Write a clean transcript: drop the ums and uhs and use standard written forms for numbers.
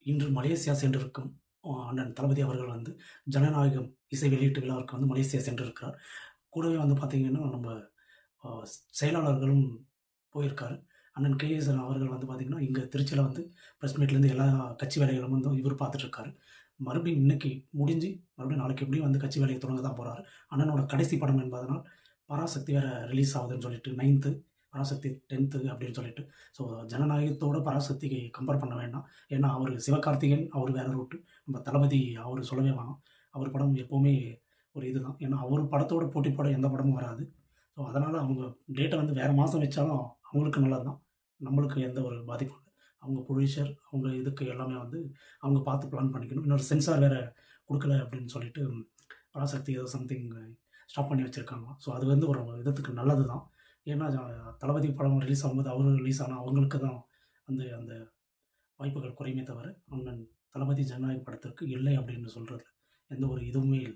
இன்று மலேசியா சென்றிருக்கும் அண்ணன் தளபதி அவர்கள் வந்து ஜனநாயகம் இசை வெளியீட்டு விழாவிற்கு வந்து மலேசியா சென்றிருக்கிறார். கூடவே வந்து பார்த்தீங்கன்னா, நம்ம அ செயலாளர்களும் போயிருக்காரு. அண்ணன் கே.எஸ். அவர்கள் வந்து பார்த்தீங்கன்னா, இங்க திருச்சியில வந்து பிரஸ் மீட்லேருந்து எல்லா கட்சி வேலைகளும் வந்து இவரு பார்த்துட்டுருக்காரு. மறுபடியும் இன்னைக்கு முடிஞ்சு, மறுபடியும் நாளைக்கு எப்படியும் வந்து கட்சி வேலைய தொடங்க தான் போறாரு. அண்ணனோட கடைசி படம் என்பதனால், பராசக்தி வேற ரிலீஸ் ஆகுதுன்னு சொல்லிட்டு 9த் பராசக்தி 10த் அப்படின்னு சொல்லிட்டு. ஸோ ஜனநாயகத்தோட பராசக்திக்கு கம்பேர் பண்ண வேண்டாம். ஏன்னா, அவரு சிவகார்த்திகேயன் அவரு வேற ரூட்டு. நம்ம தளபதி அவரு சொல்லவே வேணாம். அவர் படம் எப்பவுமே ஒரு இதுதான். ஏன்னா, அவரு படத்தோட போட்டி போட எந்த படமும் வராது. ஸோ, அதனால அவங்க டேட்ட வந்து வேற மாசம் வச்சாலும் அவங்களுக்கு நல்லது தான். நம்மளுக்கு எந்த ஒரு பாதிப்பும் இல்ல. அவங்க புரொடியூசர், அவங்க இதுக்கு எல்லாமே வந்து அவங்க பார்த்து பிளான் பண்ணிக்கணும். இன்னொரு சென்சார் வேற குடுக்கல அப்படின்னு சொல்லிட்டு, பராசக்தி ஏதோ சம்திங் ஸ்டாப் பண்ணி வச்சிருக்காங்களாம். ஸோ, அது வந்து ஒரு விதத்துக்கு நல்லது தான். ஏன்னா, தளபதி படம் ரிலீஸ் ஆகும்போது அவரு ரிலீஸ் ஆனா அவங்களுக்கு தான் வந்து அந்த வாய்ப்புகள் குறையுமே தவிர, அண்ணன் தளபதி ஜனநாயகம் படத்திற்கு இல்லை அப்படின்னு சொல்றதுல எந்த ஒரு இதுவுமே இல்ல.